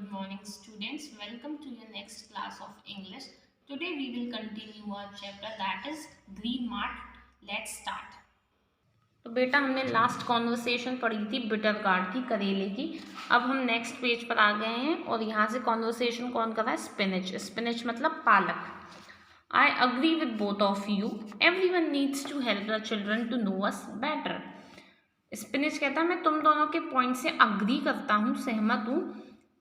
good morning students. Welcome to your next class of English. Today we will continue our chapter that is Green Mart. Let's start. तो बेटा हमने last conversation पढ़ी थी bitter gourd की, करेले की। अब हम नेक्स्ट पेज पर आ गए हैं और यहाँ से कॉन्वर्सेशन कौन कर रहा है? स्पिनच। स्पिनच मतलब पालक। I agree with both of you. Everyone needs to help the children to know us better. Spinach कहता है मैं तुम दोनों के पॉइंट से अग्री करता हूँ, सहमत हूँ,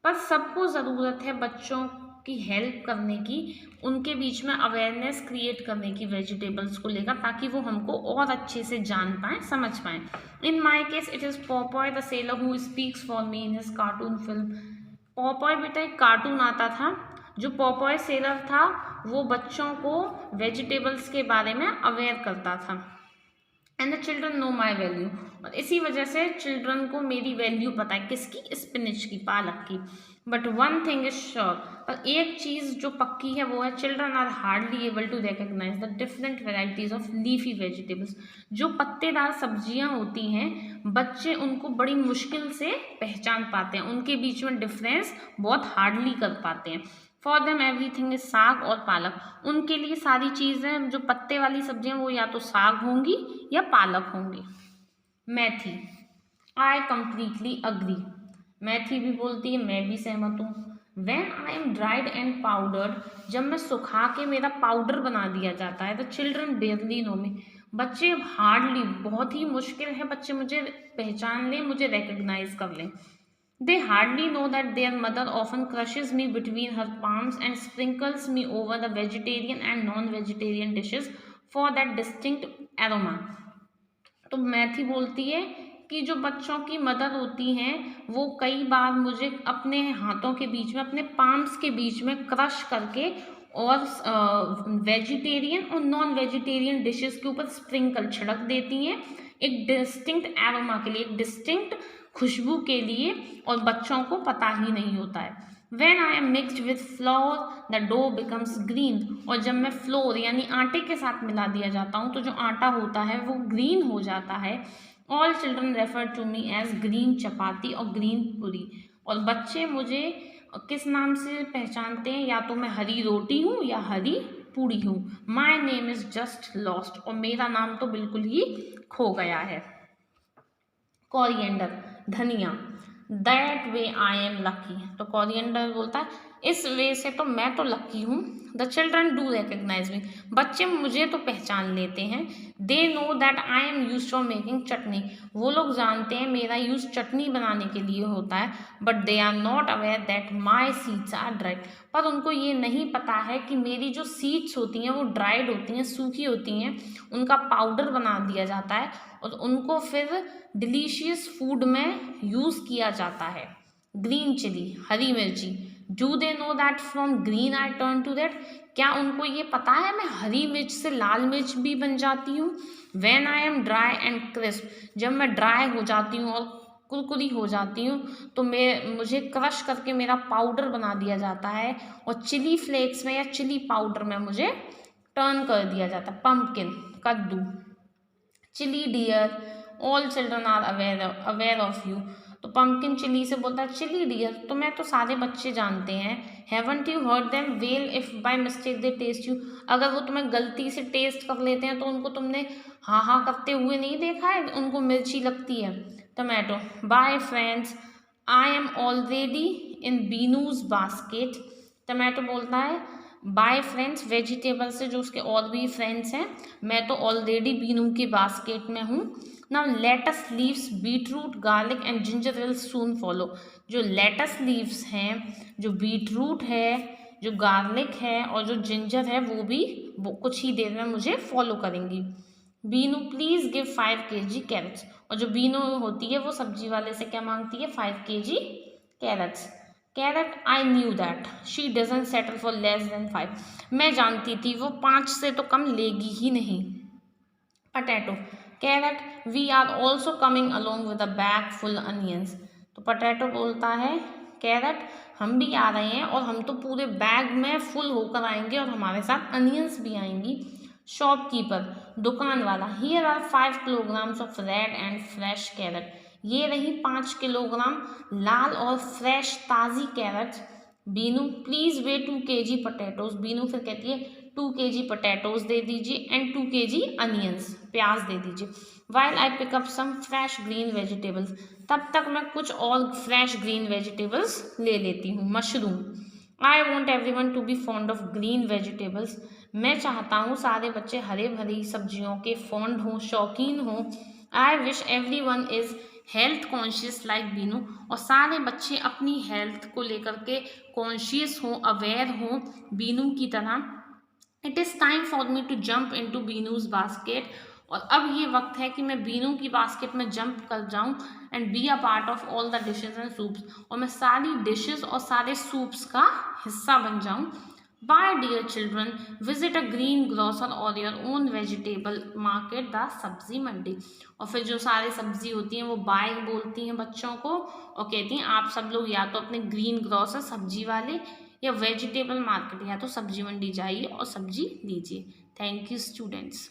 पर सबको ज़रूरत है बच्चों की हेल्प करने की, उनके बीच में अवेयरनेस क्रिएट करने की वेजिटेबल्स को लेकर, ताकि वो हमको और अच्छे से जान पाएँ, समझ पाएँ। In my case it is Popeye the sailor who speaks for me in his cartoon film. Popeye बेटा एक कार्टून आता था, जो पॉपॉय सेलर था वो बच्चों को वेजिटेबल्स के बारे में अवेयर करता था। And the children know my value, और इसी वजह से चिल्ड्रन को मेरी वैल्यू पता है, किसकी? स्पिनिच की, पालक की। But one thing is sure, और एक चीज़ जो पक्की है वो है children are hardly able to recognise the different varieties of leafy vegetables. जो पत्तेदार सब्जियां होती हैं बच्चे उनको बड़ी मुश्किल से पहचान पाते हैं, उनके बीच में डिफरेंस बहुत हार्डली कर पाते हैं। फॉर देम एवरीथिंग इज साग और पालक, उनके लिए सारी चीज़ें जो पत्ते वाली सब्जियां वो या तो साग होंगी या पालक होंगी। मेथी, आई कम्प्लीटली अग्री। मेथी भी बोलती है मैं भी सहमत हूँ। When I am dried and powdered, जब मैं सुखा के मेरा पाउडर बना दिया जाता है, the children barely know me, बच्चे हार्डली, बहुत ही मुश्किल है बच्चे मुझे पहचान लें, मुझे रिकग्नाइज कर लें। They hardly know that their mother often crushes me between her palms and sprinkles me over the vegetarian and non-vegetarian dishes for that distinct aroma. तो मैथी बोलती है कि जो बच्चों की मदर होती हैं वो कई बार मुझे अपने हाथों के बीच में, अपने पाम्स के बीच में क्रश करके और वेजिटेरियन और नॉन वेजिटेरियन डिशेस के ऊपर स्प्रिंकल छिड़क देती हैं, एक डिस्टिंक्ट एरोमा के लिए, एक डिस्टिंक्ट खुशबू के लिए, और बच्चों को पता ही नहीं होता है। When I am mixed with flour, the dough becomes green, और जब मैं फ्लोर यानी आटे के साथ मिला दिया जाता हूँ तो जो आटा होता है वो ग्रीन हो जाता है। All children refer to me as green चपाती और ग्रीन पूरी, और बच्चे मुझे किस नाम से पहचानते हैं? या तो मैं हरी रोटी हूँ या हरी पूड़ी हूँ। My name is just lost, और मेरा नाम तो बिल्कुल ही खो गया है। कोरिएंडर, धनिया, that way I am lucky, तो कोरिएंडर बोलता है इस वे से तो मैं तो लकी हूँ। The children do recognise me, बच्चे मुझे तो पहचान लेते हैं। They know that I am use for making chutney, वो लोग जानते हैं मेरा यूज चटनी बनाने के लिए होता है। But they are not aware that my seeds are dried, पर उनको ये नहीं पता है कि मेरी जो सीड्स होती हैं वो ड्राइड होती हैं, सूखी होती हैं, उनका पाउडर बना दिया जाता है और उनको फिर डिलीशियस फूड में यूज़ किया जाता है। ग्रीन चिली, हरी मिर्ची, do they know that from green I turn to red, क्या उनको ये पता है मैं हरी मिर्च से लाल मिर्च भी बन जाती हूँ। When I am dry and crisp, जब मैं ड्राई हो जाती हूँ और कुरकुरी हो जाती हूँ तो मुझे क्रश करके मेरा पाउडर बना दिया जाता है, और चिली फ्लेक्स में या चिली पाउडर में मुझे टर्न कर दिया जाता है। पम्पकिन, कद्दू, chilli dear, all children are aware of you, तो पम्पकिन चिली से बोलता है चिली डियर, तो मैं तो सारे बच्चे जानते हैं। Haven't you heard them well if by mistake they taste you, अगर वो तुम्हें गलती से टेस्ट कर लेते हैं तो उनको तुमने हाँ हाँ करते हुए नहीं देखा है, उनको मिर्ची लगती है। Tomato, bye friends I am already in Binu's basket, tomato बोलता है बाय फ्रेंड्स, वेजिटेबल से जो उसके और भी फ्रेंड्स हैं, मैं तो ऑलरेडी बीनू के बास्केट में हूँ। Now latus leaves, beetroot, garlic and ginger will soon follow, जो लेटस लीव्स हैं, जो बीटरूट है, जो गार्लिक है और जो जिंजर है वो कुछ ही देर में मुझे फॉलो करेंगी। Beenu please give 5 kg carrots, और जो बीनू होती है वो सब्जी वाले से क्या मांगती है? 5 kg carrots. Carrot, I knew that she doesn't settle for less than 5, मैं जानती थी वो 5 से तो कम लेगी ही नहीं। Potato, carrot, we are also coming along with a bag full onions, तो पटैटो बोलता है कैरेट हम भी आ रहे हैं और हम तो पूरे बैग में फुल होकर आएंगे और हमारे साथ अनियंस भी आएंगी। शॉपकीपर, दुकान वाला, here are 5 kilograms of red and fresh carrot, ये रही 5 किलोग्राम लाल और फ्रेश ताज़ी carrots. Beenu please weigh 2 kg potatoes. Beenu फिर कहती है 2 kg पोटैटोज दे दीजिए एंड 2 kg अनियंस, प्याज दे दीजिए। While I pick up some fresh green vegetables, तब तक मैं कुछ और फ्रेश ग्रीन वेजिटेबल्स ले लेती हूँ। Mushroom, I want every one to be fond of green vegetables, मैं चाहता हूँ सारे बच्चे हरे भरी सब्जियों के फॉन्ड हों, शौकीन हों। I wish every one is health conscious like Binu, और सारे बच्चे अपनी हेल्थ को लेकर के कॉन्शियस हों, अवेयर हों बीनू की तरह। It is time for me to jump into Binu's basket, और अब ये वक्त है कि मैं बीनू की बास्केट में जंप कर जाऊँ and be a part of all the dishes and soups, और मैं सारी डिशेस और सारे सूप्स का हिस्सा बन जाऊँ। Bye dear children, visit a green grocer or your own vegetable market the sabzi mandi, और फिर जो सारे सब्जी होती हैं वो बाय बोलती हैं बच्चों को और कहती हैं आप सब लोग या तो अपने ग्रीन ग्रोसर सब्जी वाले या वेजिटेबल मार्केट या तो सब्जी मंडी जाइए और सब्जी लीजिए। Thank you students.